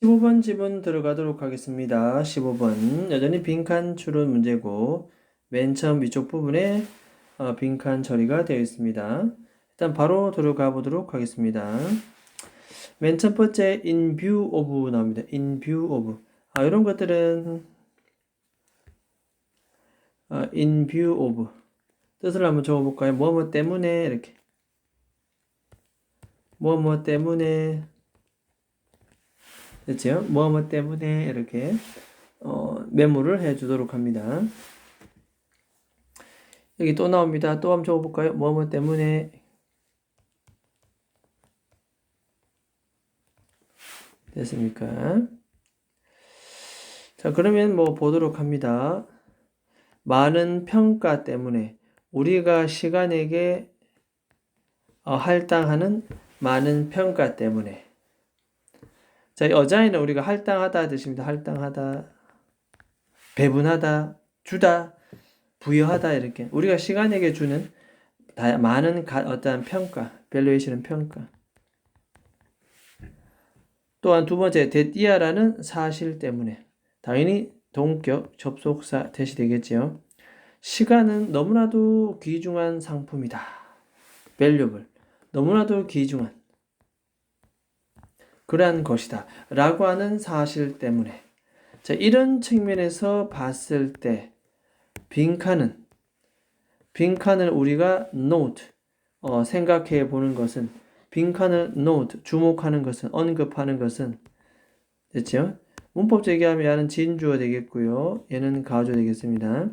15번 지문 들어가도록 하겠습니다. 15번 여전히 빈칸 추론 문제고 맨 처음 위쪽 부분에 빈칸 처리가 되어 있습니다. 일단 바로 들어가 보도록 하겠습니다. 맨 첫 번째 in view of 나옵니다. in view of 이런 것들은 in view of 뜻을 한번 적어볼까요? 뭐뭐 때문에 이렇게 뭐뭐 때문에 됐죠? 뭐뭐 때문에 이렇게 메모를 해주도록 합니다. 여기 또 나옵니다. 또 한번 적어볼까요? 뭐뭐 때문에 됐습니까? 자, 그러면 뭐 보도록 합니다. 많은 평가 때문에 우리가 시간에게 할당하는 많은 평가 때문에 자, 어자에는 우리가 할당하다 뜻입니다. 할당하다, 배분하다, 주다, 부여하다 이렇게 우리가 시간에게 주는 많은 어떠한 평가, 밸류에이션은 평가. 또한 두 번째, 대띠아라는 사실 때문에 당연히 동격 접속사 대시 되겠지요. 시간은 너무나도 귀중한 상품이다. valuable. 너무나도 귀중한 그러한 것이다. 라고 하는 사실 때문에 자, 이런 측면에서 봤을 때 빈칸을 우리가 note 생각해 보는 것은 빈칸을 note 주목하는 것은 언급하는 것은 됐죠? 문법적 얘기하면 얘는 진주어 되겠고요. 얘는 가주어 되겠습니다.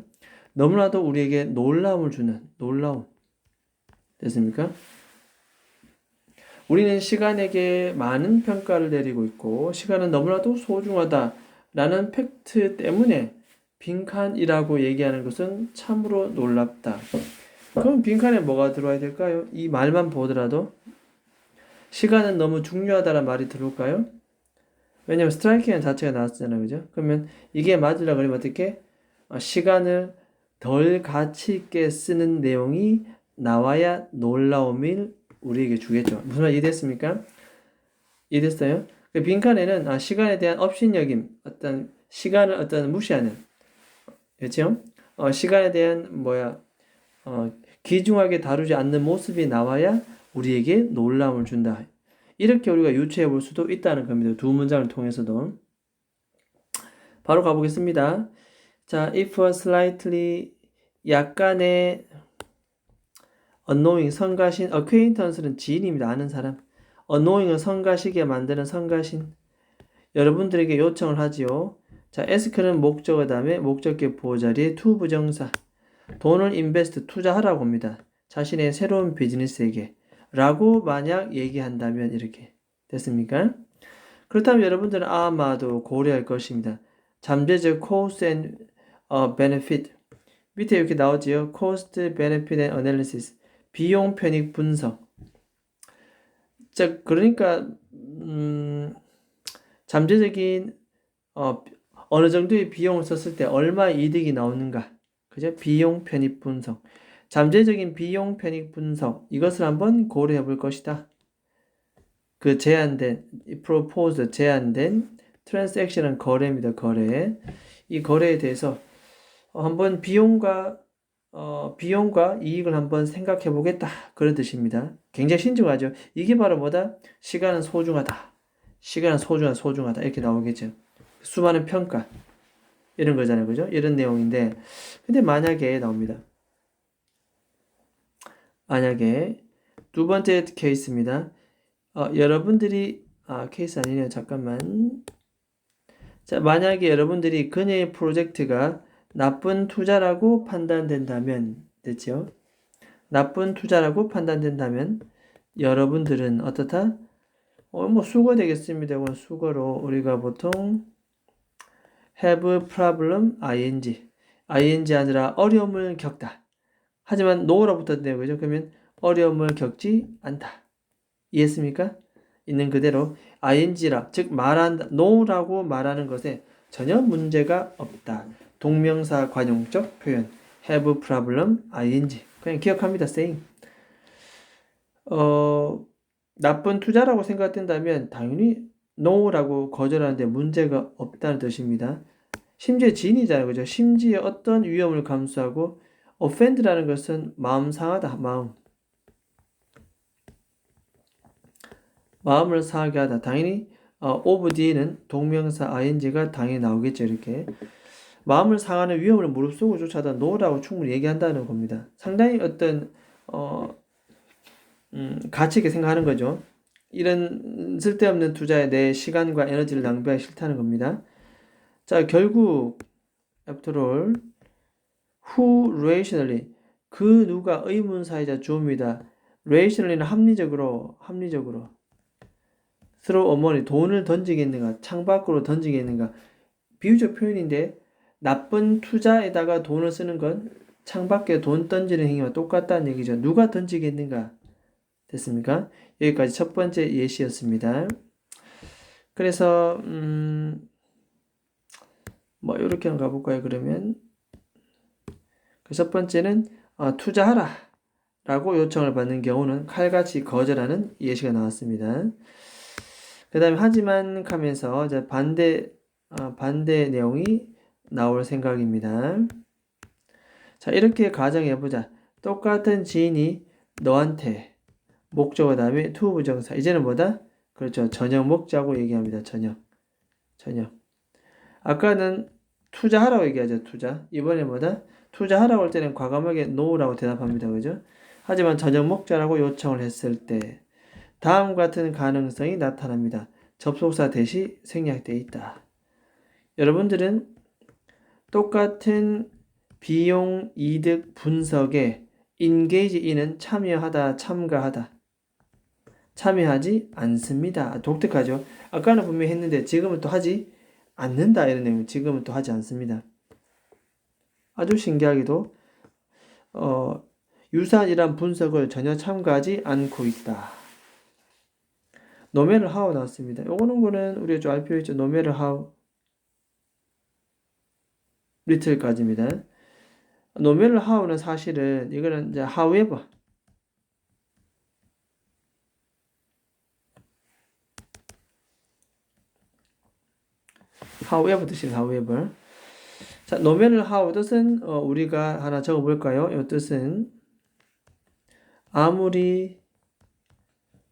너무나도 우리에게 놀라움을 주는 놀라움 됐습니까? 우리는 시간에게 많은 평가를 내리고 있고 시간은 너무나도 소중하다라는 팩트 때문에 빈칸이라고 얘기하는 것은 참으로 놀랍다. 그럼 빈칸에 뭐가 들어와야 될까요? 이 말만 보더라도 시간은 너무 중요하다는 말이 들어올까요? 왜냐면 스트라이킹 자체가 나왔잖아요. 그죠? 그러면 이게 맞으려고 그러면 어떻게? 시간을 덜 가치 있게 쓰는 내용이 나와야 놀라움을 우리에게 주겠죠. 무슨 말 이해됐습니까? 이해됐어요? 그 빈칸에는 시간에 대한 업신여김, 어떤 시간을 무시하는, 그렇죠? 시간에 대한 귀중하게 다루지 않는 모습이 나와야 우리에게 놀라움을 준다. 이렇게 우리가 유추해 볼 수도 있다는 겁니다. 두 문장을 통해서도. 바로 가보겠습니다. 자, if a slightly 약간의 unknowing 성가신 acquaintance는 지인입니다. 아는 사람. unknowing은 성가시게 만드는 성가신. 여러분들에게 요청을 하지요. 자, ask는 목적어 다음에 목적격 보호자리에 to 부정사. 돈을 invest 투자하라고 합니다. 자신의 새로운 비즈니스에게 라고 만약 얘기한다면 이렇게 됐습니까? 그렇다면 여러분들은 아마도 고려할 것입니다. 잠재적 cost and benefit 밑에 이렇게 나오지요. cost, benefit and analysis 비용 편익 분석. 자, 그러니까 잠재적인 어느 정도의 비용을 썼을 때 얼마 이득이 나오는가? 그죠? 비용 편익 분석. 잠재적인 비용 편익 분석. 이것을 한번 고려해 볼 것이다. 그 proposed 제안된 transaction은 거래입니다. 거래. 이 거래에 대해서 한번 비용과 이익을 한번 생각해 보겠다. 그런 뜻입니다. 굉장히 신중하죠. 이게 바로 뭐다? 시간은 소중하다. 시간은 소중하다. 이렇게 나오겠죠. 수많은 평가. 이런 거잖아요. 그죠? 이런 내용인데. 근데 만약에 나옵니다. 만약에 두 번째 케이스입니다. 여러분들이 케이스 아니네요. 잠깐만. 자, 만약에 여러분들이 그녀의 프로젝트가 나쁜 투자라고 판단된다면 됐죠? 나쁜 투자라고 판단된다면 여러분들은 어떻다? 수거 되겠습니다. 이건 수거로 우리가 보통 have problem ing 아니라 어려움을 겪다. 하지만 no라고 붙었네요. 그죠? 그러면 어려움을 겪지 않다. 이해했습니까? 있는 그대로 ing라 즉 말한다 no라고 말하는 것에 전혀 문제가 없다. 동명사 관용적 표현 have problem ing 그냥 기억합니다. saying 나쁜 투자라고 생각된다면 당연히 no라고 거절하는데 문제가 없다는 뜻입니다. 심지어 지인이잖아요. 그죠? 심지어 어떤 위험을 감수하고 offend라는 것은 마음 상하다. 마음을 상하게 하다. 당연히 of D는 동명사 ing가 당연히 나오겠죠. 이렇게. 마음을 상하는 위험을 무릅쓰고 쫓아다 no라고 충분히 얘기한다는 겁니다. 상당히 어떤 가치 있게 생각하는 거죠. 이런 쓸데없는 투자에 내 시간과 에너지를 낭비하기 싫다는 겁니다. 자, 결국 after all, who rationally 그 누가 의문사이자 주어입니다. rationally는 합리적으로 throw a money 돈을 던지겠는가 창밖으로 던지겠는가 비유적 표현인데 나쁜 투자에다가 돈을 쓰는 건 창밖에 돈 던지는 행위와 똑같다는 얘기죠. 누가 던지겠는가 됐습니까? 여기까지 첫 번째 예시였습니다. 그래서 뭐 이렇게 한번 가볼까요? 그러면 그 첫 번째는 투자하라 라고 요청을 받는 경우는 칼같이 거절하는 예시가 나왔습니다. 그 다음에 하지만 하면서 이제 반대 내용이 나올 생각입니다. 자, 이렇게 가정해보자. 똑같은 지인이 너한테 목적어 다음에 to 부정사. 이제는 뭐다? 그렇죠. 전형 목자고 얘기합니다. 전형. 아까는 투자하라고 얘기하죠. 투자. 이번에 뭐다? 투자하라고 할 때는 과감하게 no라고 대답합니다. 그죠? 하지만 전형 목자라고 요청을 했을 때 다음 같은 가능성이 나타납니다. 접속사 대시 생략되어 있다. 여러분들은 똑같은 비용 이득 분석에 engage in은 참여하다, 참가하다. 참여하지 않습니다. 독특하죠? 아까는 분명히 했는데 지금은 또 하지 않는다 이런 내용. 지금은 또 하지 않습니다. 아주 신기하게도 유사한 이런 분석을 전혀 참가하지 않고 있다. no matter how 나왔습니다. 요거는 거는 우리가 좀 알 필요 있죠. no matter how little까지입니다. no matter how는 사실은 이거는 이제 however 뜻이 however. 자, no matter how 뜻은 우리가 하나 적어볼까요? 이 뜻은 아무리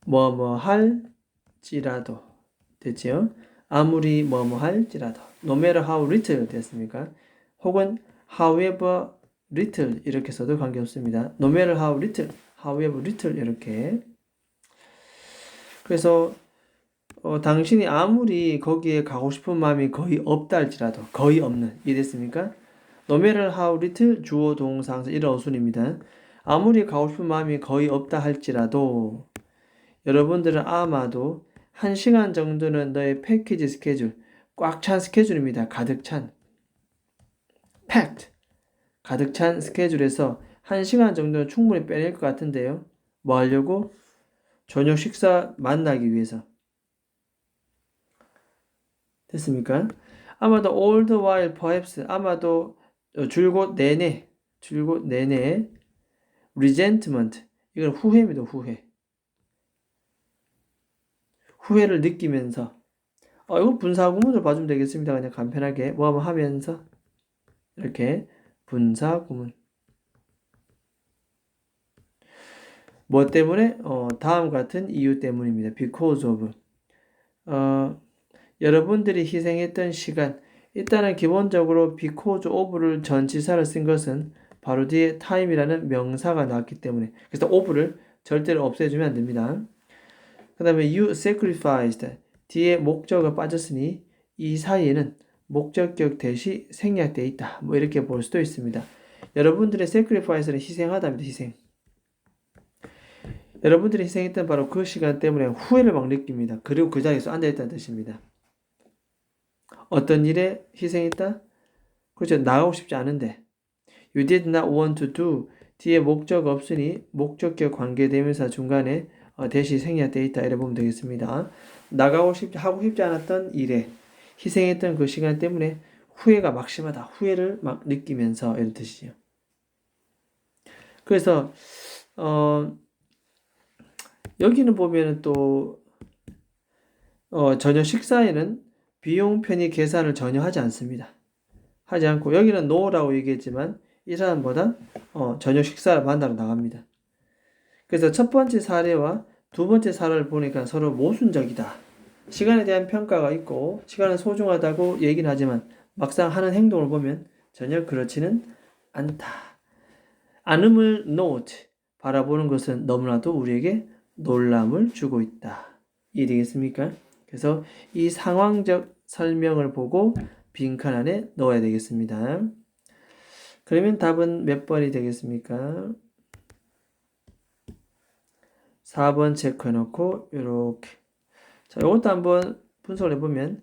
뭐뭐 할지라도 됐지요? 아무리 뭐뭐 할지라도 no matter how little 됐습니까? 혹은 however little 이렇게 써도 관계없습니다. no matter how little, however little 이렇게. 그래서 당신이 아무리 거기에 가고 싶은 마음이 거의 없다 할지라도 거의 없는 이해됐습니까? no matter how little 주어 동사 항상 이런 어순입니다. 아무리 가고 싶은 마음이 거의 없다 할지라도 여러분들은 아마도 1시간 정도는 너의 패키지 스케줄 꽉 찬 스케줄입니다. 가득 찬 packed 가득 찬 스케줄에서 1시간 정도는 충분히 빼낼 것 같은데요. 뭐 하려고? 저녁 식사 만나기 위해서. 됐습니까? 아마도 all the while perhaps 아마도 줄곧 내내 resentment 이건 후회입니다. 후회를 느끼면서 이건 분사구문으로 봐주면 되겠습니다. 그냥 간편하게 뭐 하면서 이렇게 분사구문 뭐 때문에? 다음 같은 이유 때문입니다. because of 여러분들이 희생했던 시간 일단은 기본적으로 because of를 전치사를 쓴 것은 바로 뒤에 time이라는 명사가 나왔기 때문에 그래서 of를 절대로 없애주면 안 됩니다. 그 다음에 you sacrificed 뒤에 목적어가 빠졌으니 이 사이에는 목적격 대시 생략되어 있다. 뭐 이렇게 볼 수도 있습니다. 여러분들의 sacrifice는 희생하다입니다. 희생. 여러분들이 희생했던 바로 그 시간 때문에 후회를 막 느낍니다. 그리고 그 자리에서 앉아있다는 뜻입니다. 어떤 일에 희생했다? 그렇죠. 나가고 싶지 않은데 You did not want to do 뒤에 목적 없으니 목적격 관계대명사 중간에 대시 생략되어 있다 이래 보면 되겠습니다. 하고 싶지 않았던 일에 희생했던 그 시간 때문에 후회가 막심하다. 후회를 막 느끼면서 이런 뜻이죠. 그래서 여기는 보면은 또 저녁 식사에는 비용 편의 계산을 전혀 하지 않습니다. 하지 않고 여기는 no라고 얘기했지만 이 사람보다 저녁 식사를 만나러 나갑니다. 그래서 첫 번째 사례와 두 번째 사례를 보니까 서로 모순적이다. 시간에 대한 평가가 있고 시간은 소중하다고 얘기는 하지만 막상 하는 행동을 보면 전혀 그렇지는 않다. 않음을 note, 바라보는 것은 너무나도 우리에게 놀람을 주고 있다. 이해되겠습니까? 그래서 이 상황적 설명을 보고 빈칸 안에 넣어야 되겠습니다. 그러면 답은 몇 번이 되겠습니까? 4번 체크해놓고 이렇게. 자, 이것도 한번 분석을 해보면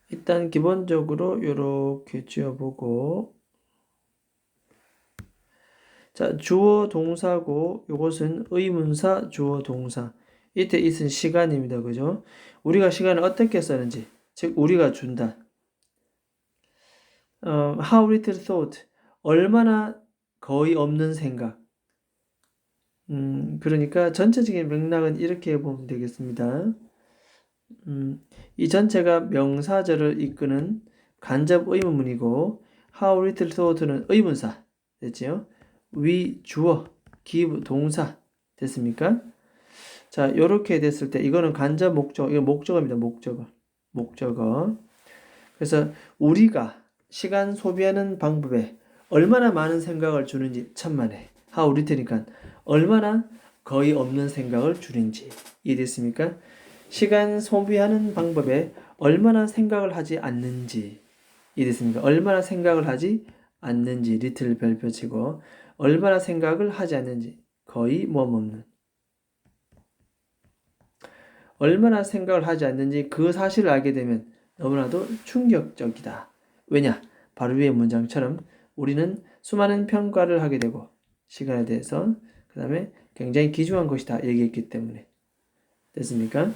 일단 기본적으로 이렇게 지어보고, 자, 주어 동사고 이것은 의문사 주어 동사. 이때 있은 시간입니다. 그죠? 우리가 시간을 어떻게 썼는지, 즉 우리가 준다. how little thought, 얼마나 거의 없는 생각. 그러니까 전체적인 맥락은 이렇게 보면 되겠습니다. 이 전체가 명사절을 이끄는 간접 의문문이고 how little thought는 의문사 됐지요? we 주어, give 동사 됐습니까? 자, 요렇게 됐을 때 이거는 간접 목적, 이거 목적어입니다. 목적어. 그래서 우리가 시간 소비하는 방법에 얼마나 많은 생각을 주는지 천만에. how little니까 얼마나 거의 없는 생각을 주는지 이해됐습니까? 시간 소비하는 방법에 얼마나 생각을 하지 않는지 이해됐습니까? 얼마나 생각을 하지 않는지 리틀 별표 치고 얼마나 생각을 하지 않는지 거의 없는 얼마나 생각을 하지 않는지 그 사실을 알게 되면 너무나도 충격적이다. 왜냐? 바로 위의 문장처럼 우리는 수많은 평가를 하게 되고 시간에 대해서 그 다음에 굉장히 귀중한 것이다 얘기했기 때문에 됐습니까?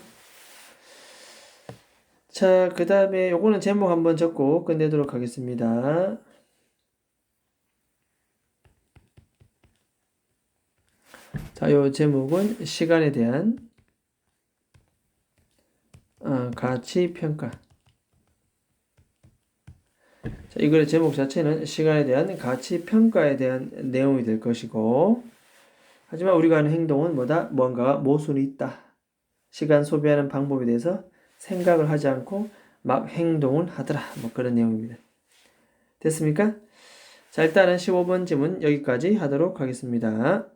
자, 그 다음에 요거는 제목 한번 적고 끝내도록 하겠습니다. 자, 요 제목은 시간에 대한 가치 평가. 자, 이 글의 제목 자체는 시간에 대한 가치 평가에 대한 내용이 될 것이고, 하지만 우리가 하는 행동은 뭐다? 뭔가가 모순이 있다. 시간 소비하는 방법에 대해서 생각을 하지 않고 막 행동을 하더라. 뭐 그런 내용입니다. 됐습니까? 자, 일단은 15번 질문 여기까지 하도록 하겠습니다.